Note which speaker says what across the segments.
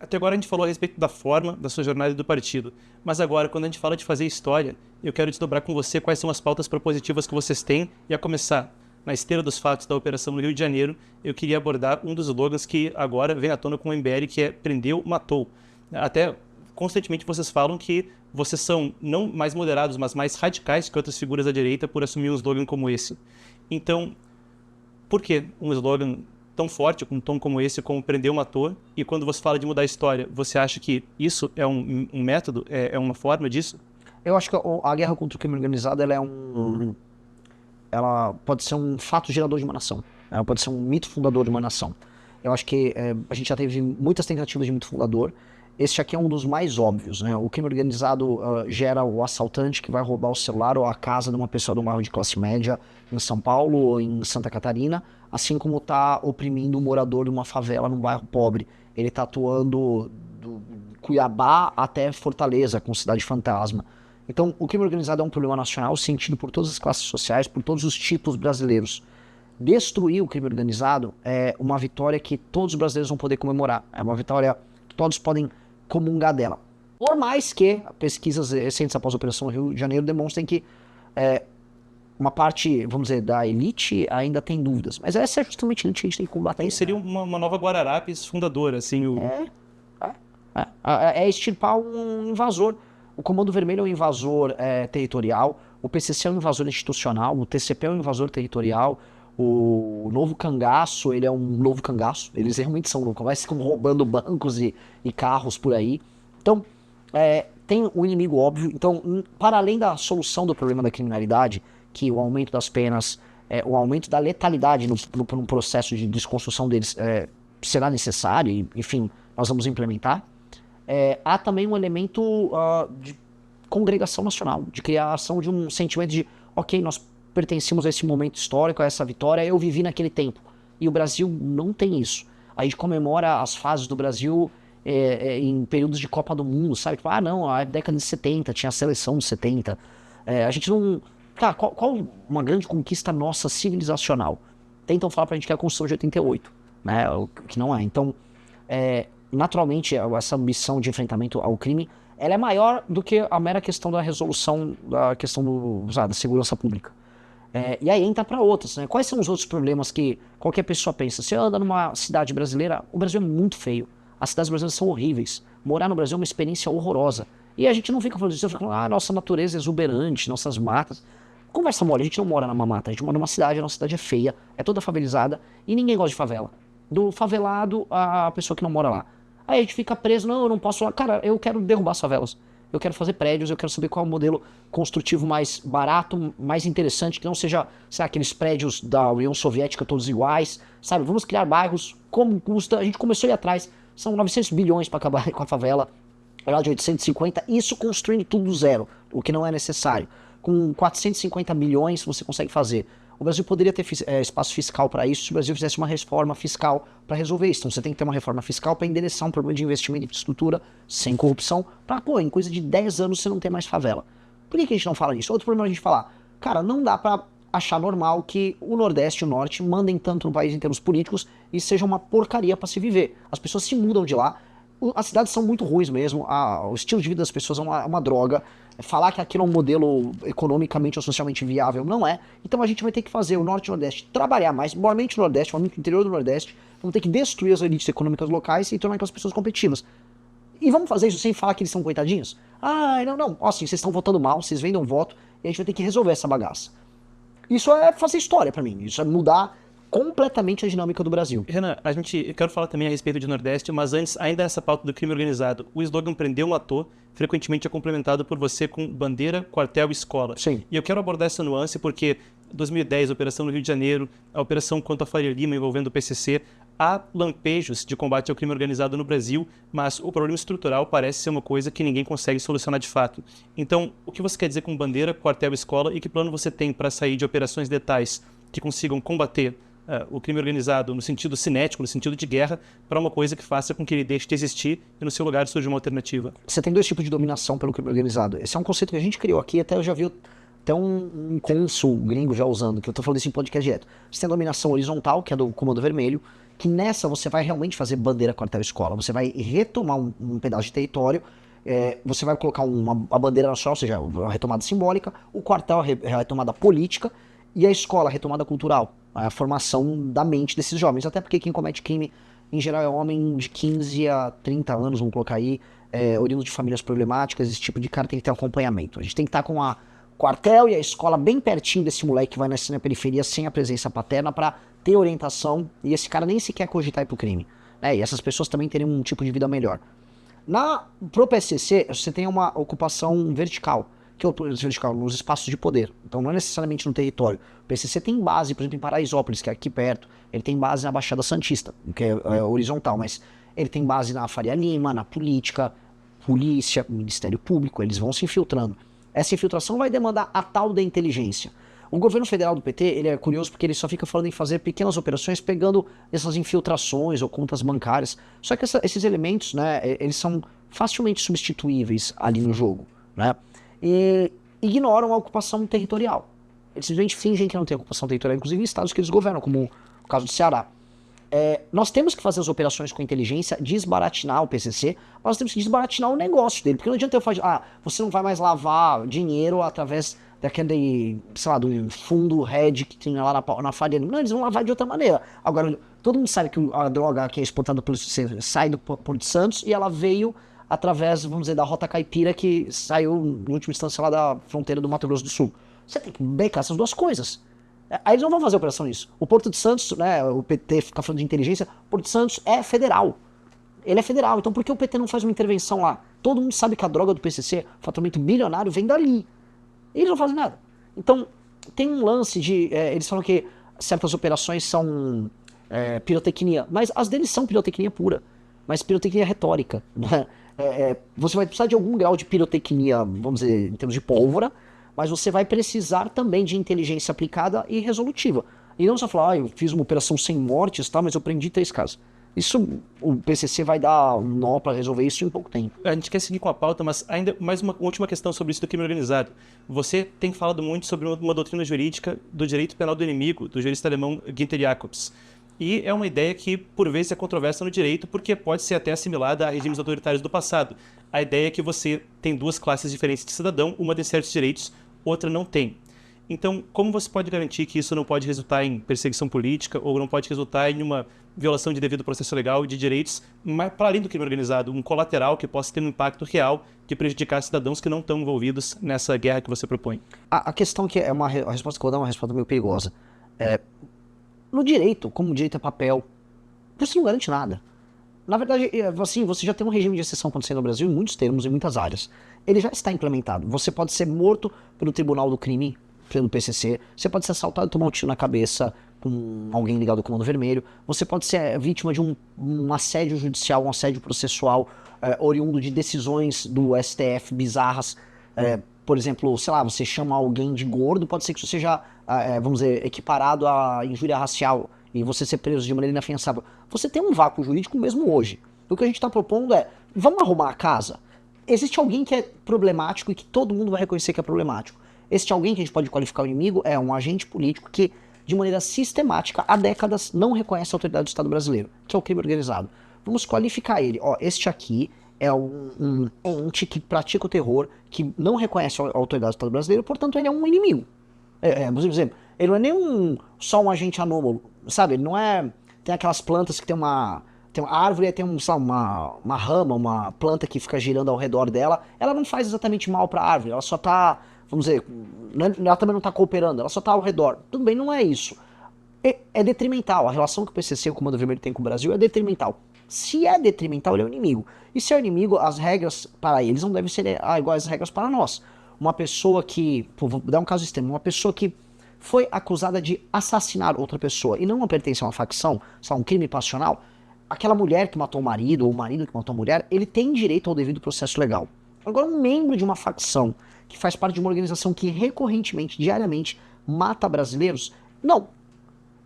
Speaker 1: Até agora a gente falou a respeito da forma, da sua jornada e do partido. Mas agora, quando a gente fala de fazer história, eu quero desdobrar com você quais são as pautas propositivas que vocês têm. E a começar, na esteira dos fatos da operação no Rio de Janeiro, eu queria abordar um dos slogans que agora vem à tona com o MBL, que é prendeu, matou. Até constantemente vocês falam que vocês são não mais moderados, mas mais radicais que outras figuras da direita por assumir um slogan como esse. Então, por que um slogan tão forte, com um tom como esse, como prendeu, matou? E quando você fala de mudar a história, você acha que isso é um método, é uma forma disso?
Speaker 2: Eu acho que a guerra contra o crime organizado ela pode ser um fato gerador de uma nação. Ela pode ser um mito fundador de uma nação. Eu acho que a gente já teve muitas tentativas de mito fundador. Este aqui é um dos mais óbvios, né? O crime organizado gera o assaltante que vai roubar o celular ou a casa de uma pessoa de um bairro de classe média em São Paulo ou em Santa Catarina, assim como está oprimindo o morador de uma favela num bairro pobre. Ele está atuando do Cuiabá até Fortaleza, com cidade fantasma. Então, o crime organizado é um problema nacional sentido por todas as classes sociais, por todos os tipos brasileiros. Destruir o crime organizado é uma vitória que todos os brasileiros vão poder comemorar. É uma vitória que todos podem comungar dela. Por mais que pesquisas recentes após a Operação Rio de Janeiro demonstrem que uma parte, vamos dizer, da elite ainda tem dúvidas. Mas essa é justamente a elite que a gente tem que combater.
Speaker 1: Então seria uma nova Guararapes fundadora, assim.
Speaker 2: É extirpar um invasor. O Comando Vermelho é um invasor territorial, o PCC é um invasor institucional, o TCP é um invasor territorial, o Novo Cangaço, ele é um novo cangaço, eles realmente são loucos, ficam roubando bancos e carros por aí. Então, tem um inimigo óbvio. Então, para além da solução do problema da criminalidade, que o aumento das penas, o aumento da letalidade no processo de desconstrução deles será necessário, e, enfim, nós vamos implementar, há também um elemento de congregação nacional, de criação de um sentimento de, ok, nós pertencemos a esse momento histórico, a essa vitória, eu vivi naquele tempo. E o Brasil não tem isso. A gente comemora as fases do Brasil em períodos de Copa do Mundo, sabe? Tipo, não, a década de 70, tinha a seleção de 70. A gente não... Cara, qual uma grande conquista nossa civilizacional? Tentam falar pra gente que é a Constituição de 88, né? O que não é. Então, naturalmente, essa ambição de enfrentamento ao crime, ela é maior do que a mera questão da resolução da questão da segurança pública. E aí entra para outras, né? Quais são os outros problemas que qualquer pessoa pensa? Você anda numa cidade brasileira, o Brasil é muito feio. As cidades brasileiras são horríveis. Morar no Brasil é uma experiência horrorosa. E a gente não fica falando disso, fica falando, nossa natureza é exuberante, nossas matas. Conversa mole, a gente não mora numa mata, a gente mora numa cidade, a nossa cidade é feia, é toda favelizada e ninguém gosta de favela. Do favelado a pessoa que não mora lá. Aí a gente fica preso, não, eu não posso lá. Cara, eu quero derrubar as favelas. Eu quero fazer prédios, eu quero saber qual é o modelo construtivo mais barato, mais interessante, que não seja, sabe, aqueles prédios da União Soviética todos iguais, sabe? Vamos criar bairros, como custa, a gente começou a ir atrás, são 900 bilhões para acabar com a favela, lá de 850, isso construindo tudo do zero, o que não é necessário. Com 450 milhões você consegue fazer. O Brasil poderia ter espaço fiscal para isso se o Brasil fizesse uma reforma fiscal para resolver isso. Então você tem que ter uma reforma fiscal para endereçar um problema de investimento em infraestrutura sem corrupção, para, em coisa de 10 anos você não ter mais favela. Por que a gente não fala nisso? Outro problema é a gente falar, cara, não dá para achar normal que o Nordeste e o Norte mandem tanto no país em termos políticos e seja uma porcaria para se viver. As pessoas se mudam de lá, as cidades são muito ruins mesmo, o estilo de vida das pessoas é uma droga. Falar que aquilo é um modelo economicamente ou socialmente viável, não é. Então a gente vai ter que fazer o Norte e o Nordeste trabalhar mais, maiormente no Nordeste, maiormente no interior do Nordeste, vamos ter que destruir as elites econômicas locais e tornar aquelas pessoas competitivas. E vamos fazer isso sem falar que eles são coitadinhos? Não, assim, vocês estão votando mal, vocês vendem um voto, e a gente vai ter que resolver essa bagaça. Isso é fazer história pra mim, isso é mudar completamente a dinâmica do Brasil.
Speaker 1: Renan, eu quero falar também a respeito de Nordeste, mas antes, ainda essa pauta do crime organizado. O slogan prendeu, matou, frequentemente é complementado por você com bandeira, quartel e escola.
Speaker 2: Sim.
Speaker 1: E eu quero abordar essa nuance porque 2010, a operação no Rio de Janeiro, a operação contra a Faria Lima envolvendo o PCC, há lampejos de combate ao crime organizado no Brasil, mas o problema estrutural parece ser uma coisa que ninguém consegue solucionar de fato. Então, o que você quer dizer com bandeira, quartel e escola e que plano você tem para sair de operações letais que consigam combater o crime organizado no sentido cinético, no sentido de guerra, para uma coisa que faça com que ele deixe de existir e no seu lugar surja uma alternativa?
Speaker 2: Você tem dois tipos de dominação pelo crime organizado. Esse é um conceito que a gente criou aqui, até eu já vi até um cônsul gringo já usando, que eu tô falando isso em podcast direto. Você tem a dominação horizontal, que é do Comando Vermelho, que nessa você vai realmente fazer bandeira, quartel, escola. Você vai retomar um pedaço de território, você vai colocar a bandeira nacional, ou seja, a retomada simbólica, o quartel, a retomada política, e a escola, a retomada cultural, a formação da mente desses jovens. Até porque quem comete crime, em geral, é homem de 15 a 30 anos, vamos colocar aí, oriundo de famílias problemáticas. Esse tipo de cara tem que ter um acompanhamento. A gente tem que estar com a quartel e a escola bem pertinho desse moleque que vai nascer na periferia sem a presença paterna para ter orientação, e esse cara nem sequer cogitar ir pro crime, né? E essas pessoas também terem um tipo de vida melhor. Pro PSC, você tem uma ocupação vertical, que é vertical nos espaços de poder. Então não é necessariamente no território. O PSC tem base, por exemplo, em Paraisópolis, que é aqui perto. Ele tem base na Baixada Santista, que é horizontal, mas ele tem base na Faria Lima, na política, polícia, Ministério Público. Eles vão se infiltrando. Essa infiltração vai demandar a tal da inteligência. O governo federal do PT, ele é curioso porque ele só fica falando em fazer pequenas operações pegando essas infiltrações ou contas bancárias. Só que esses elementos, né, eles são facilmente substituíveis ali no jogo, né? E ignoram a ocupação territorial. Eles simplesmente fingem que não tem ocupação territorial, inclusive em estados que eles governam, como o caso do Ceará. Nós temos que fazer as operações com inteligência, desbaratinar o PCC, mas nós temos que desbaratinar o negócio dele, porque não adianta eu falar, você não vai mais lavar dinheiro através daquele, sei lá, do fundo hedge que tinha lá na Faria. Não, eles vão lavar de outra maneira. Agora, todo mundo sabe que a droga que é exportada pelo PCC sai do Porto de Santos e ela veio através, vamos dizer, da Rota Caipira, que saiu, em última instância, lá da fronteira do Mato Grosso do Sul. Você tem que becar essas duas coisas. Aí eles não vão fazer operação nisso. O Porto de Santos, né, o PT fica falando de inteligência, o Porto de Santos é federal. Ele é federal, então por que o PT não faz uma intervenção lá? Todo mundo sabe que a droga do PCC, faturamento bilionário, vem dali. E eles não fazem nada. Então, tem um lance de... eles falam que certas operações são pirotecnia, mas as deles são pirotecnia pura, mas pirotecnia retórica, né? Você vai precisar de algum grau de pirotecnia, vamos dizer, em termos de pólvora, mas você vai precisar também de inteligência aplicada e resolutiva. E não só falar, eu fiz uma operação sem mortes, tá, mas eu prendi 3 casos. Isso, o PCC vai dar um nó para resolver isso em pouco tempo.
Speaker 1: A gente quer seguir com a pauta, mas ainda mais uma última questão sobre isso do crime organizado. Você tem falado muito sobre uma doutrina jurídica do direito penal do inimigo, do jurista alemão Günther Jacobs. E é uma ideia que, por vezes, é controversa no direito, porque pode ser até assimilada a regimes autoritários do passado. A ideia é que você tem 2 classes diferentes de cidadão, uma tem certos direitos, outra não tem. Então, como você pode garantir que isso não pode resultar em perseguição política ou não pode resultar em uma violação de devido processo legal e de direitos, mas para além do crime organizado, um colateral que possa ter um impacto real de prejudicar cidadãos que não estão envolvidos nessa guerra que você propõe?
Speaker 2: A questão que a resposta que eu vou dar é uma resposta meio perigosa. No direito, como o direito é papel, você não garante nada. Na verdade, assim, você já tem um regime de exceção acontecendo no Brasil em muitos termos, em muitas áreas. Ele já está implementado. Você pode ser morto pelo Tribunal do Crime, pelo PCC. Você pode ser assaltado e tomar um tiro na cabeça com alguém ligado ao Comando Vermelho. Você pode ser vítima de um assédio judicial, um assédio processual, oriundo de decisões do STF bizarras. Por exemplo, sei lá, você chama alguém de gordo, pode ser que isso seja, vamos dizer, equiparado à injúria racial e você ser preso de maneira inafiançável. Você tem um vácuo jurídico mesmo hoje. O que a gente está propondo vamos arrumar a casa? Existe alguém que é problemático e que todo mundo vai reconhecer que é problemático. Este alguém que a gente pode qualificar o inimigo é um agente político que, de maneira sistemática, há décadas, não reconhece a autoridade do Estado brasileiro, que é o crime organizado. Vamos qualificar ele. Este aqui é um ente que pratica o terror, que não reconhece a autoridade do Estado brasileiro, portanto ele é um inimigo. Por exemplo, ele não é nem só um agente anômalo, sabe? Ele não é... Tem aquelas plantas que tem uma árvore e tem uma rama, uma planta que fica girando ao redor dela. Ela não faz exatamente mal para a árvore, ela só tá, vamos dizer, ela também não está cooperando, ela só está ao redor. Tudo bem, não é isso. É detrimental. A relação que o PCC e o Comando Vermelho tem com o Brasil é detrimental. Se é detrimental, ele é o inimigo. E se é o inimigo, as regras para eles não devem ser iguais às regras para nós. Uma pessoa que, vou dar um caso extremo, uma pessoa que foi acusada de assassinar outra pessoa e não pertence a uma facção, só um crime passional, aquela mulher que matou o marido ou o marido que matou a mulher, ele tem direito ao devido processo legal. Agora, um membro de uma facção que faz parte de uma organização que recorrentemente, diariamente, mata brasileiros, não.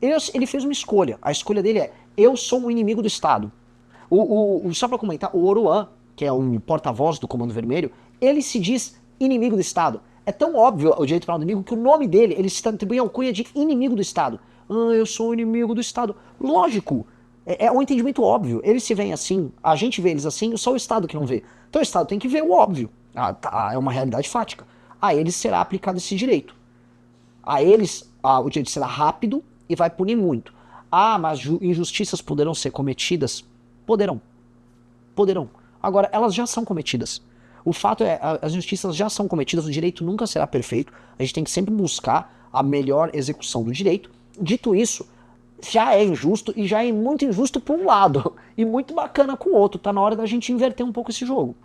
Speaker 2: Ele fez uma escolha. A escolha dele é: eu sou um inimigo do Estado. Só para comentar, o Oruan, que é um porta-voz do Comando Vermelho, ele se diz inimigo do Estado. É tão óbvio o direito penal do inimigo que o nome dele, ele se atribui a alcunha de inimigo do Estado. Eu sou inimigo do Estado. Lógico, É um entendimento óbvio. Eles se veem assim, a gente vê eles assim, só o Estado que não vê. Então o Estado tem que ver o óbvio. É uma realidade fática. A eles será aplicado esse direito. A eles, o direito será rápido e vai punir muito. Mas injustiças poderão ser cometidas? Poderão. Poderão. Agora, elas já são cometidas. O fato é, as injustiças já são cometidas, o direito nunca será perfeito. A gente tem que sempre buscar a melhor execução do direito. Dito isso, já é injusto e já é muito injusto por um lado e muito bacana com o outro. Tá na hora da gente inverter um pouco esse jogo.